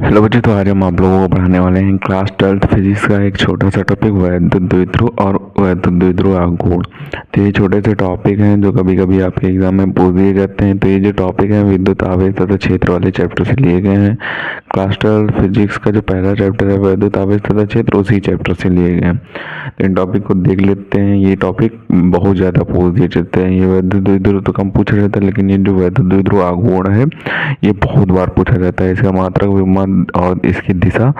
Hello बच्चों, तो आज हम आप लोगों को पढ़ाने वाले हैं क्लास 12th फिजिक्स का एक छोटा सा टॉपिक वैद्युत द्विध्रुव और वैद्युत द्विध्रुव आघूर्ण। तो ये छोटे से टॉपिक हैं जो कभी कभी आपके एग्जाम में पूछ दिए जाते हैं। तो ये जो टॉपिक है विद्युत आवेश तथा क्षेत्र वाले चैप्टर से लिए गए हैं। क्लास 12 फिजिक्स का जो पहला चैप्टर है वैद्युत आवेश तथा क्षेत्र, उसी चैप्टर से लिए गए हैं। तो इन टॉपिक को देख लेते हैं। ये टॉपिक बहुत ज़्यादा पूछ दिए जाते हैं। ये वैद्युत द्विध्रुव तो कम पूछा जाता है, लेकिन ये जो वैद्युत द्विध्रुव आघूर्ण है ये बहुत बार पूछा जाता है। इसका मात्रक, विमान और इसकी दिशा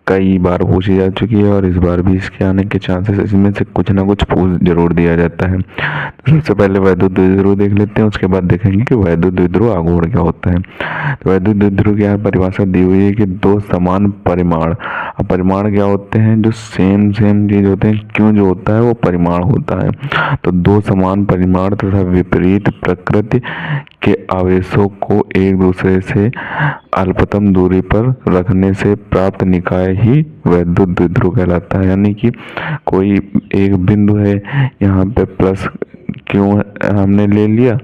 कई बार पूछी जा चुकी है और इस बार भी इसके आने के चांसेस, इसमें से कुछ ना कुछ पूछ जरूर दिया जाता है। तो सबसे पहले वैद्युत द्विध्रुव देख लेते हैं, उसके बाद देखेंगे कि वैद्युत द्विध्रुव आघूर्ण क्या होता है। तो वैद्युत द्विध्रुव की यहाँ परिभाषा दी हुई है कि दो समान परिमाण। अब परिमाण क्या होते हैं? जो सेम चीज होते हैं। क्यों जो होता है वो परिमाण होता है। तो दो समान परिमाण तथा विपरीत प्रकृति के आवेशों को एक दूसरे से अल्पतम दूरी पर रखने से प्राप्त निकाय ही वैद्युत द्विध्रुव कहलाता है। यानी कि कोई एक बिंदु है, यहाँ पे प्लस क्यों हमने ले लिया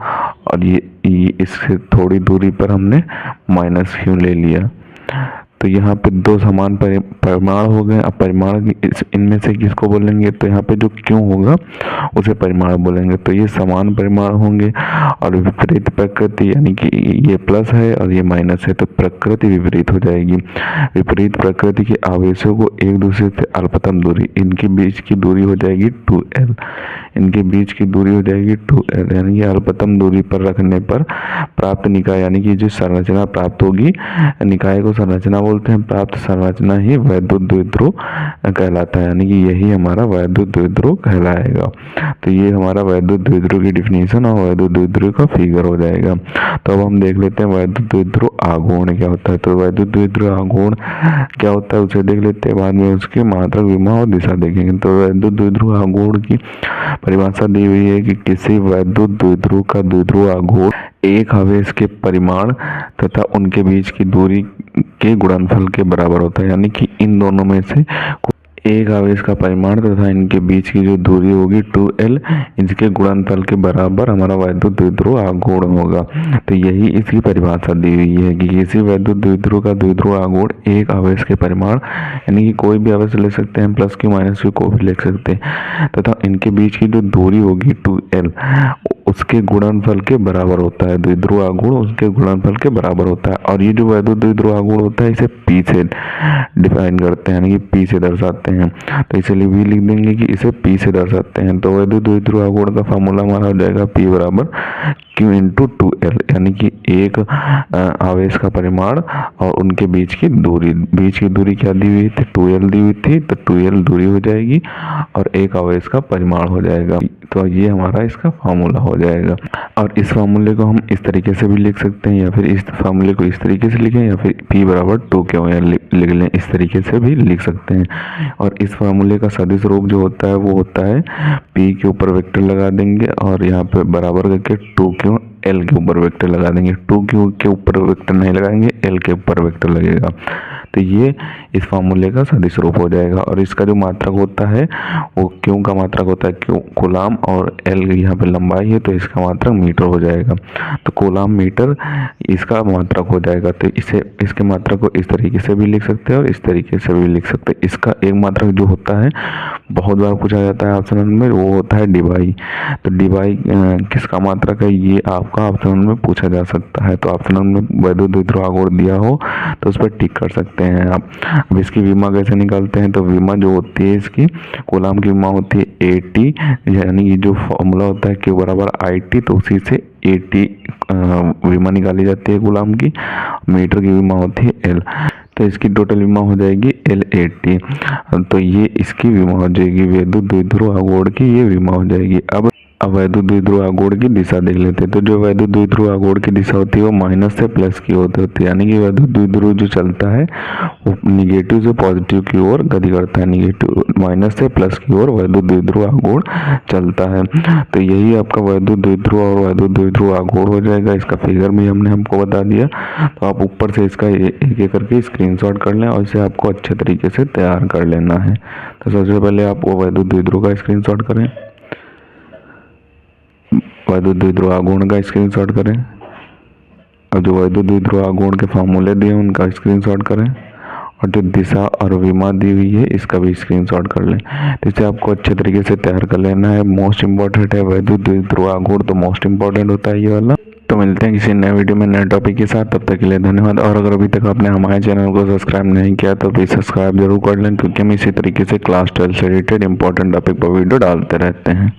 और ये इससे थोड़ी दूरी पर हमने माइनस क्यों ले लिया। तो यहाँ पे दो समान परिमाण हो गए। अब परिमाण इनमें से किसको बोलेंगे? तो यहाँ पे जो क्यों होगा उसे परिमाण बोलेंगे। तो ये समान परिमाण होंगे और विपरीत प्रकृति, यानी कि ये प्लस है और ये माइनस है, तो प्रकृति विपरीत हो जाएगी। विपरीत प्रकृति के आवेशों को एक दूसरे से अल्पतम दूरी, इनके बीच की दूरी हो जाएगी 2l। इनके बीच की दूरी हो जाएगी 2l, यानी कि अल्पतम दूरी पर रखने पर प्राप्त निकाय, यानी कि जो संरचना प्राप्त होगी, निकाय को संरचना बोलते हैं, प्राप्त संरचना ही वैद्युत द्विध्रुव कहलाता है। यानी कि यही हमारा वैद्युत द्विध्रुव कहलाएगा। तो ये हमारा वैद्युत द्विध्रुव की डिफिनीशन और वैद्युत द्विध्रुव का फिगर हो जाएगा। तो अब हम देख लेते हैं वैद्युत द्विध्रुव आघूर्ण क्या होता है। तो वैद्युत द्विध्रुव आघूर्ण क्या होता है उसे देख लेते हैं, बाद में उसके मात्रक, विमा और दिशा देखेंगे। तो वैद्युत द्विध्रुव आघूर्ण की परिभाषा दी हुई है कि किसी वैद्युत द्विध्रुव का द्विध्रुव आघूर्ण एक आवेश के परिमाण तथा उनके बीच की दूरी के गुणनफल के बराबर होता है। यानी कि इन दोनों में से एक आवेश का परिमाण तथा इनके बीच की जो दूरी होगी 2l, इसके गुणनफल के बराबर हमारा वैद्युत द्विध्रुव आघूर्ण होगा। तो यही इसकी परिभाषा दी हुई है कि किसी वैद्युत द्विध्रुव का द्विध्रुव आघूर्ण एक आवेश के परिमाण, यानी कि कोई भी आवेश ले सकते हैं, प्लस क्यू माइनस क्यू को भी लिख सकते हैं, तथा इनके बीच की जो दूरी होगी 2l, उसके गुणनफल के बराबर होता है। द्विध्रुव आघूर्ण उसके गुणनफल के बराबर होता है। और ये जो वैद्युत द्विध्रुव आघूर्ण होता है इसे P से डिफाइन करते हैं, यानी कि P से दर्शाते हैं। तो इसलिए भी लिख देंगे कि इसे P से दर्शाते हैं। तो वैद्युत द्विध्रुव आघूर्ण का फार्मूला हमारा हो जाएगा P बराबर Q इंटू 2l, यानी कि एक आवेश का परिमाण और उनके बीच की दूरी क्या दी हुई थी? 2l दी हुई थी, तो 2l दूरी हो जाएगी और एक आवेश का परिमाण हो जाएगा। तो ये हमारा इसका फार्मूला हो जाएगा। और इस फार्मूले को हम इस तरीके से भी लिख सकते हैं, या फिर इस फार्मूले को इस तरीके से लिखें, या फिर P बराबर 2Q लिख लें, इस तरीके से भी लिख सकते हैं। और इस फार्मूले का सदिश रूप जो होता है वो होता है P के ऊपर वेक्टर लगा देंगे और यहाँ पे बराबर करके 2Q L के ऊपर वेक्टर लगा देंगे। 2Q के ऊपर वेक्टर नहीं लगाएंगे, L के ऊपर वेक्टर लगेगा। तो ये इस फार्मूले का सदिश रूप हो जाएगा। और इसका जो मात्रक होता है वो क्यू का मात्रक होता है क्यू कूलाम, और एल यहाँ पे लंबाई है तो इसका मात्रक मीटर हो जाएगा। तो कूलाम मीटर इसका मात्रक हो जाएगा। तो इसे, इसके मात्रक को इस तरीके से भी लिख सकते हैं और इस तरीके से भी लिख सकते हैं। इसका एक मात्रक जो होता है बहुत बार पूछा जाता है ऑप्शनल में, वो होता है डिवाई। तो डिवाई किसका मात्रक है ये आपका ऑप्शनल में पूछा जा सकता है। तो ऑप्शनल में वैद्युत द्विध्रुव आघूर्ण दिया हो तो उस पर टिक कर सकते हैं आप। अब इसकी विमा कैसे निकालते हैं? तो विमा जो होती है इसकी, कूलाम की विमा होती है AT, यानी कि जो फॉर्मूला होता है Q बराबर IT, तो उसी से AT विमा निकाली जाती है कूलाम की। मीटर की विमा होती है L, तो इसकी टोटल विमा हो जाएगी LAT। तो ये इसकी विमा हो जाएगी, वैद्युत द्विध्रुव आघूर्ण की ये विमा हो जाएगी। अब वैद्युत द्विध्रुव आघूर्ण की दिशा देख लेते हैं। तो जो वैद्युत द्विध्रुव आघूर्ण की दिशा होती है वो माइनस से प्लस की होती है, यानी कि वैद्युत द्विध्रुव जो चलता है वो निगेटिव से पॉजिटिव की ओर गति करता है, निगेटिव माइनस से प्लस की ओर वैद्युत द्विध्रुव आघूर्ण चलता है। तो यही आपका वैद्युत द्विध्रुव और वैद्युत द्विध्रुव आघूर्ण हो जाएगा। इसका फिगर भी हमने आपको बता दिया। तो आप ऊपर से इसका एक एक करके स्क्रीनशॉट कर लें और इसे आपको अच्छे तरीके से तैयार कर लेना है। तो सबसे पहले आप वो वैद्युत द्विध्रुव का स्क्रीनशॉट करें, वैद्युत द्विध्रुव आघूर्ण का स्क्रीनशॉट करें। और जो वैद्युत द्विध्रुव आघूर्ण के फार्मूले दिए उनका स्क्रीनशॉट करें, और जो दिशा और विमा दी हुई है इसका भी स्क्रीनशॉट कर लें। तो इसे आपको अच्छे तरीके से तैयार कर लेना है। मोस्ट इंपॉर्टेंट है वैद्युत द्विध्रुव आघूर्ण, तो मोस्ट इंपॉर्टेंट होता है ये वाला। तो मिलते हैं किसी नए वीडियो में नए टॉपिक के साथ, तब तक के लिए धन्यवाद। और अगर अभी तक आपने हमारे चैनल को सब्सक्राइब नहीं किया तो प्लीज़ सब्सक्राइब जरूर कर लें, क्योंकि हम इसी तरीके से क्लास 12 से रिलेटेड इंपॉर्टेंट टॉपिक पर वीडियो डालते रहते हैं।